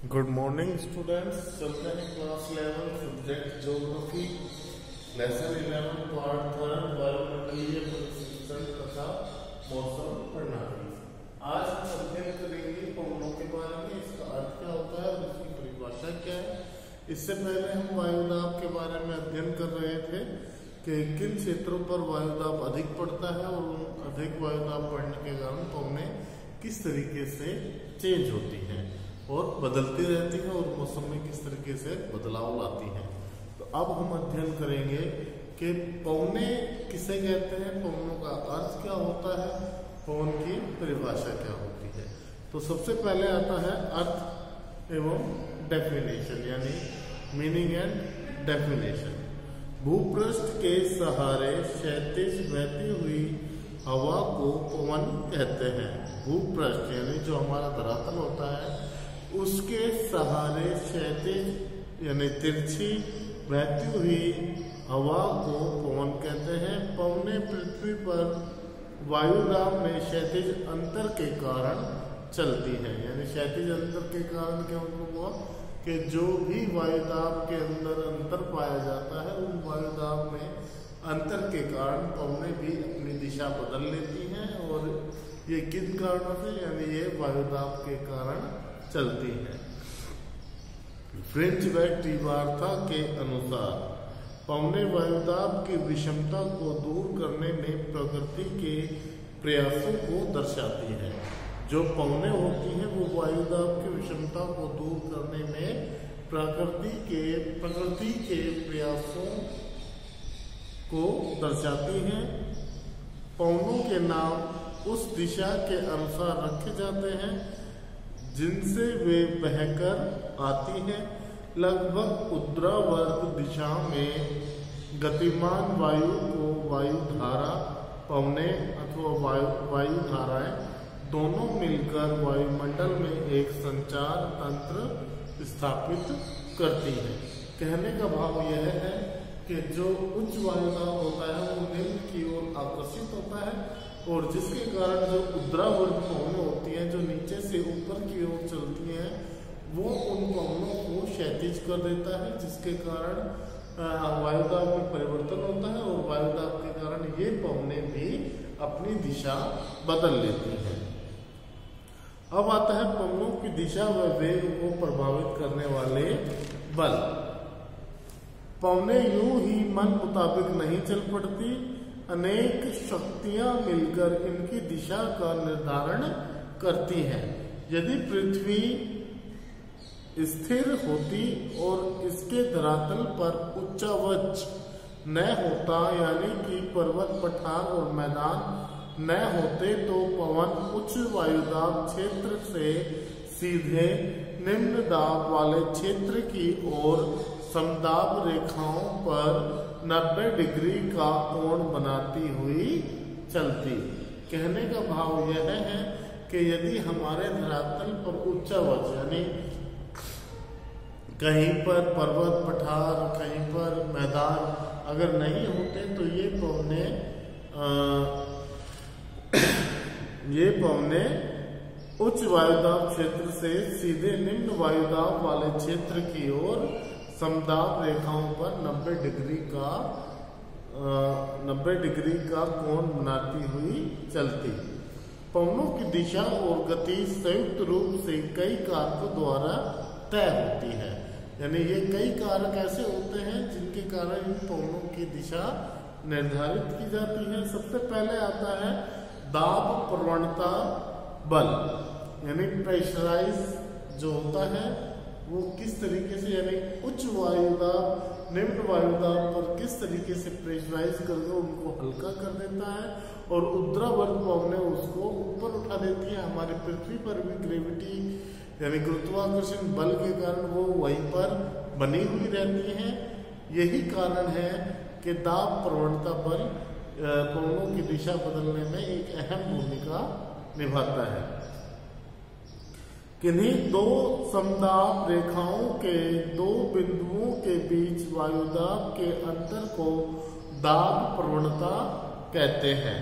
Good morning students. चलते हैं class 11 subject geography lesson 11 part 3 वायुमंडलीय परिसंचरण तथा मौसम प्रणाली। आज हम अध्ययन करेंगे पवनों के बारे में, इसका अर्थ क्या होता है और इसकी परिभाषा क्या है। इससे पहले हम वायुदाब के बारे में अध्ययन कर रहे थे कि किन क्षेत्रों पर वायुदाब अधिक पड़ता है और अधिक वायुदाब बढ़ने के कारण पवनें किस तरीके से चेंज होती हैं और बदलती रहती है और मौसम में किस तरीके से बदलाव लाती है। तो अब हम अध्ययन करेंगे कि पवनें किसे कहते हैं, पवनों का अर्थ क्या होता है, पवन की परिभाषा क्या होती है। तो सबसे पहले आता है अर्थ एवं डेफिनेशन, यानी मीनिंग एंड डेफिनेशन। भूपृष्ठ के सहारे क्षैतिज बहती हुई हवा को पवन कहते हैं। भूपृष्ठ यानी जो हमारा धरातल होता है उसके सहारे क्षैतिज यानी तिरछी बहती हुई हवा को पवन कहते हैं। पवनें पृथ्वी पर वायुदाब में क्षैतिज अंतर के कारण चलती हैं। यानी क्षैतिज अंतर के कारण क्या मतलब हुआ कि जो भी वायुदाब के अंदर अंतर पाया जाता है उन वायुदाब में अंतर के कारण पवनें भी अपनी दिशा बदल लेती हैं। और ये किन कारणों से, यानी ये वायुदाब के कारण चलती है। फ्रेंच व टिवार्था के अनुसार पवनें वायुदाब की विषमता को दूर करने में प्रकृति के प्रयासों को दर्शाती है। जो पवनें होती हैं वो वायुदाब की विषमता को दूर करने में प्रकृति के प्रयासों को दर्शाती हैं। पवनों के नाम उस दिशा के अनुसार रखे जाते हैं जिनसे वे बहकर आती हैं। लगभग ऊर्ध्वाधर दिशा में गतिमान वायु को वायुधारा, पवनें अथवा वायुधाराएं दोनों मिलकर वायुमंडल में एक संचार तंत्र स्थापित करती हैं। कहने का भाव यह है कि जो उच्च वायुदाब होता है वो निम्न की ओर आकर्षित होता है और जिसके कारण जो ऊर्ध्वाधर पवनें होती हैं जो नीचे से ऊपर की ओर चलती हैं वो उन पवनों को क्षैतिज कर देता है, जिसके कारण वायुदाब में परिवर्तन होता है और वायुदाब के कारण ये पवनें भी अपनी दिशा बदल लेती हैं। अब आता है पवनों की दिशा व वेग को प्रभावित करने वाले बल। पवनें यूं ही मन मुताबिक नहीं चल पड़ती, अनेक शक्तियां मिलकर इनकी दिशा का निर्धारण करती हैं। यदि पृथ्वी स्थिर होती और इसके धरातल पर उच्चावच न होता, यानी कि पर्वत, पठार और मैदान न होते, तो पवन उच्च वायुदाब क्षेत्र से सीधे निम्न दाब वाले क्षेत्र की ओर समदाब रेखाओं पर 90 डिग्री का कोण बनाती हुई चलती। कहने का भाव यह है कि यदि हमारे धरातल पर उच्चावच यानी कहीं पर पर्वत, पठार, कहीं पर मैदान अगर नहीं होते तो ये पवनें उच्च वायुदाब क्षेत्र से सीधे निम्न वायुदाब वाले क्षेत्र की ओर समदाब रेखाओं पर 90 डिग्री का कोण बनाती हुई चलती। पवनों की दिशा और गति संयुक्त रूप से कई कारकों द्वारा तय होती है। यानी ये कई कारक ऐसे होते हैं जिनके कारण इन पवनों की दिशा निर्धारित की जाती है। सबसे पहले आता है दाब प्रवणता बल, यानी प्रेशराइज जो होता है वो किस तरीके से, यानी उच्च वायुदाब निम्न वायुदाब पर किस तरीके से प्रेशराइज करके उनको हल्का कर देता है और ऊर्ध्वाधर पवनें उसको ऊपर उठा देती है। हमारी पृथ्वी पर भी ग्रेविटी यानी गुरुत्वाकर्षण बल के कारण वो वहीं पर बनी हुई रहती हैं। यही कारण है कि दाब प्रवणता बल पवनों की दिशा बदलने में एक अहम भूमिका निभाता है। किन्हीं दो समदाब रेखाओं के दो बिंदुओं के बीच वायुदाब के अंतर को दाब प्रवणता कहते हैं।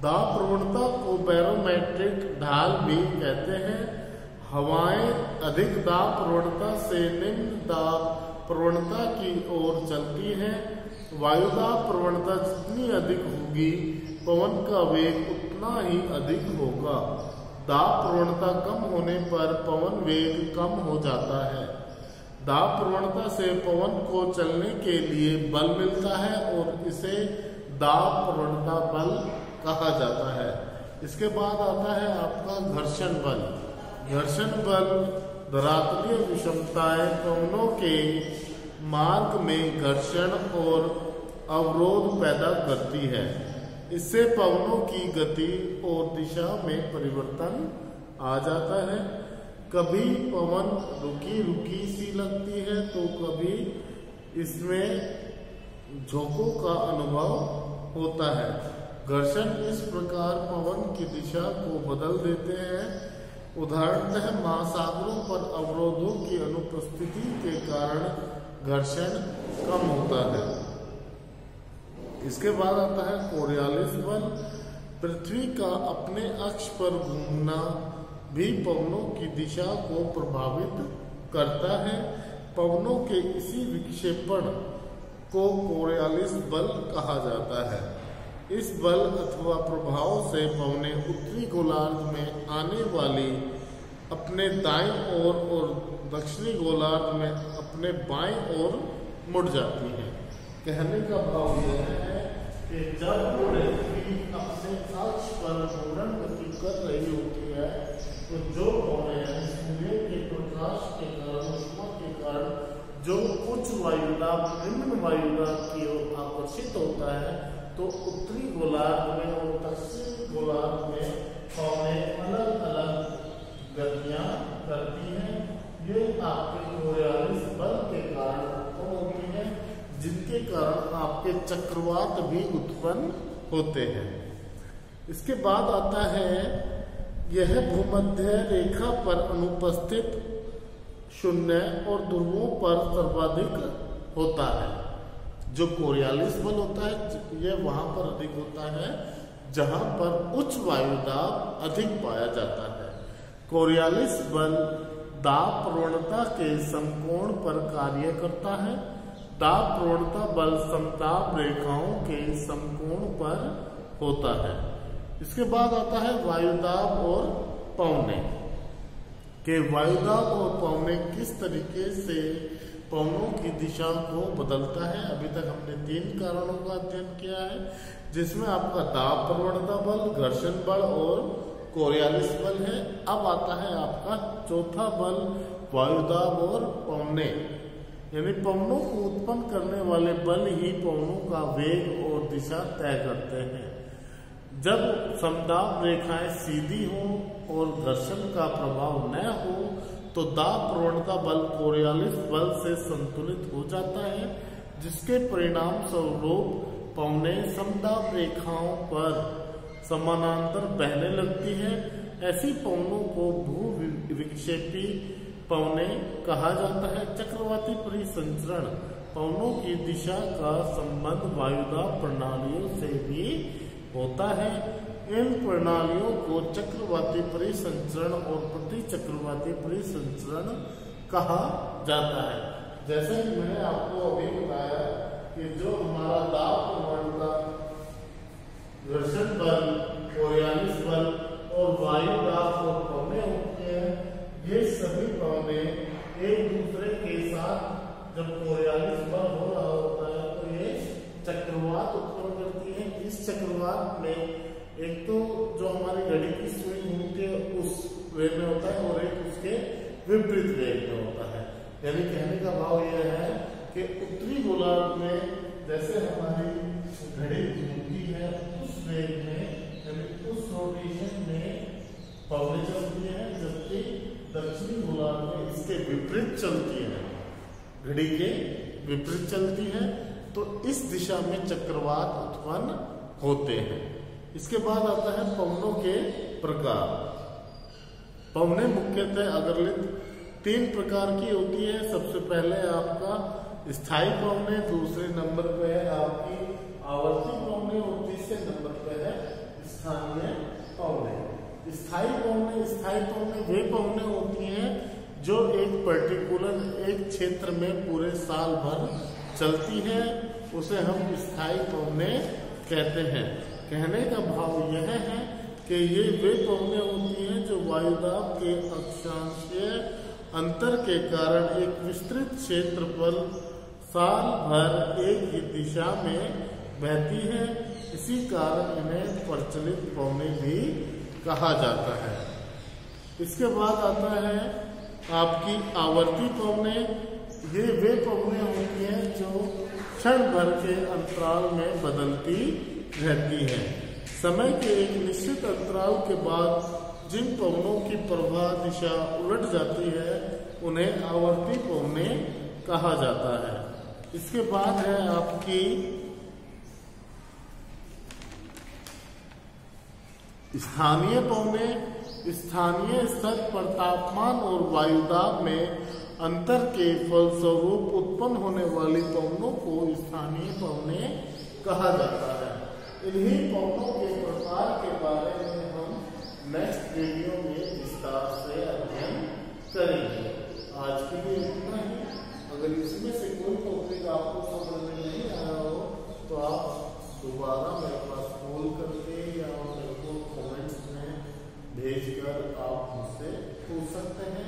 दाब प्रवणता को बैरोमेट्रिक ढाल भी कहते हैं। हवाएं अधिक दाब प्रवणता से निम्न दाब प्रवणता की ओर चलती हैं। वायुदाब प्रवणता जितनी अधिक होगी पवन का वेग उतना ही अधिक होगा। दाब प्रवणता कम होने पर पवन वेग कम हो जाता है। दाब प्रवणता से पवन को चलने के लिए बल मिलता है और इसे दाब प्रवणता बल कहा जाता है। इसके बाद आता है आपका घर्षण बल। घर्षण बल धरातलीय विषमताएं पवनों के मार्ग में घर्षण और अवरोध पैदा करती है। इससे पवनों की गति और दिशा में परिवर्तन आ जाता है। कभी पवन रुकी रुकी सी लगती है तो कभी इसमें झोंकों का अनुभव होता है। घर्षण इस प्रकार पवन की दिशा को बदल देते हैं। उदाहरणतः महासागरों पर अवरोधों की अनुपस्थिति के कारण घर्षण कम होता है। इसके बाद आता है कोरियालिस बल। पृथ्वी का अपने अक्ष पर घूमना भी पवनों की दिशा को प्रभावित करता है। पवनों के इसी विक्षेपण को कोरियालिस बल कहा जाता है। इस बल अथवा प्रभाव से पवनें उत्तरी गोलार्ध में आने वाली अपने दाईं ओर और दक्षिणी गोलार्ध में अपने बाईं ओर मुड़ जाती हैं। कहने का भाव यह है कि जब पृथ्वी अपने अक्ष पर घूर्णन गति कर रही होती है तो जो पवनें सूर्य के प्रकाश के कारण उष्मा के कारण जो उच्च वायुदाब निम्न वायुदाब की ओर आकर्षित होता है तो उत्तरी गोलार्ध में और दक्षिणी गोलार्ध में पवनें अलग अलग गतियां करती हैं। ये आपके कोरियालिस बल के कारण उत्पन्न होती हैं, जिनके कारण आपके चक्रवात भी उत्पन्न होते हैं। इसके बाद आता है यह भूमध्य रेखा पर अनुपस्थित शून्य और ध्रुवों पर सर्वाधिक होता है। जो कोरियालिस बल होता है यह वहां पर अधिक होता है जहां पर उच्च वायुदाब अधिक पाया जाता है। कोरियालिस बल दाब प्रवणता के समकोण पर कार्य करता है। दाब प्रवणता बल समताप रेखाओं के समकोण पर होता है। इसके बाद आता है वायुदाब और पवनें के वायुदाब और पवनें किस तरीके से पवनों की दिशा को बदलता है। अभी तक हमने 3 कारणों का अध्ययन किया है, जिसमें आपका दाब प्रवणता बल, घर्षण बल और कोरियालिस बल है। अब आता है आपका चौथा बल वायुदाब और पवनें, यानी पवनों को उत्पन्न करने वाले बल ही पवनों का वेग और दिशा तय करते हैं। जब समदाब रेखाएं सीधी हों और घर्षण का प्रभाव न हो तो दाब प्रवणता बल कोरियालिस बल से संतुलित हो जाता है, जिसके परिणाम स्वरूप पवनें समदाब रेखाओं पर समानांतर बहने लगती है। ऐसी पवनों को भू विक्षेपी पवनें कहा जाता है। चक्रवाती परिसंचरण पवनों की दिशा का संबंध वायुदाब प्रणालियों से भी होता है। इन प्रणालियों को चक्रवाती परिसंचरण और प्रतिचक्रवाती परिसंचरण कहा जाता है। जैसे कि मैंने आपको अभी बताया कि जो हमारा दाब प्रवणता, घर्षण बल, कोरियालिस बल और वायुदाब और पवनें होते हैं, ये सभी पवनें एक दूसरे के साथ जब कोरियालिस बल हो रहा होता है तो ये चक्रवात उत्पन्न करती है। इस चक्रवात में एक तो जो हमारी घड़ी की सुई घूमती है उस वेग में होता है और एक उसके विपरीत वेग में होता है। यानी कहने का भाव यह है कि उत्तरी गोलार्ध में जैसे हमारी घड़ी घूमती है उस वेग में, यानी उस रोटेशन में पवनें चलती है, जबकि दक्षिणी गोलार्ध में इसके विपरीत चलती है, घड़ी के विपरीत चलती है। तो इस दिशा में चक्रवात उत्पन्न होते हैं। इसके बाद आता है पवनों के प्रकार। पवनें मुख्यतः अग्रलित 3 प्रकार की होती है। सबसे पहले आपका स्थायी पवनें, दूसरे नंबर पे है आपकी आवर्ती पवनें और तीसरे नंबर पे है स्थानीय पवनें। स्थायी पवनें वे पवनें होती हैं जो एक पर्टिकुलर एक क्षेत्र में पूरे साल भर चलती हैं, उसे हम स्थायी पवनें कहते हैं। कहने का भाव यह है कि ये वे पवनें होती हैं जो वायुदाब के अक्षांशीय अंतर के कारण एक विस्तृत क्षेत्र पर साल भर एक ही दिशा में बहती है। इसी कारण इन्हें प्रचलित पवनें भी कहा जाता है। इसके बाद आता है आपकी आवर्ती पवनें। ये वे पवनें होती हैं जो क्षण भर के अंतराल में बदलती रहती हैं। समय के एक निश्चित अंतराल के बाद जिन पवनों की प्रवाह दिशा उलट जाती है उन्हें आवर्ती पवनें कहा जाता है। इसके बाद है आपकी स्थानीय पवनें। स्थानीय स्तर पर तापमान और वायुदाब में अंतर के फलस्वरूप उत्पन्न होने वाली पवनों को स्थानीय पवनें कहा जाता है। इन्हीं पवनों के प्रकार के बारे में हम नेक्स्ट वीडियो में विस्तार से अध्ययन करेंगे। आज के लिए इतना ही। अगर इसमें से कोई टॉपिक आपको समझ में नहीं आया हो तो आप दोबारा मेरे पास कॉल करके या मेरे को कमेंट्स में भेजकर आप मुझसे पूछ सकते हैं।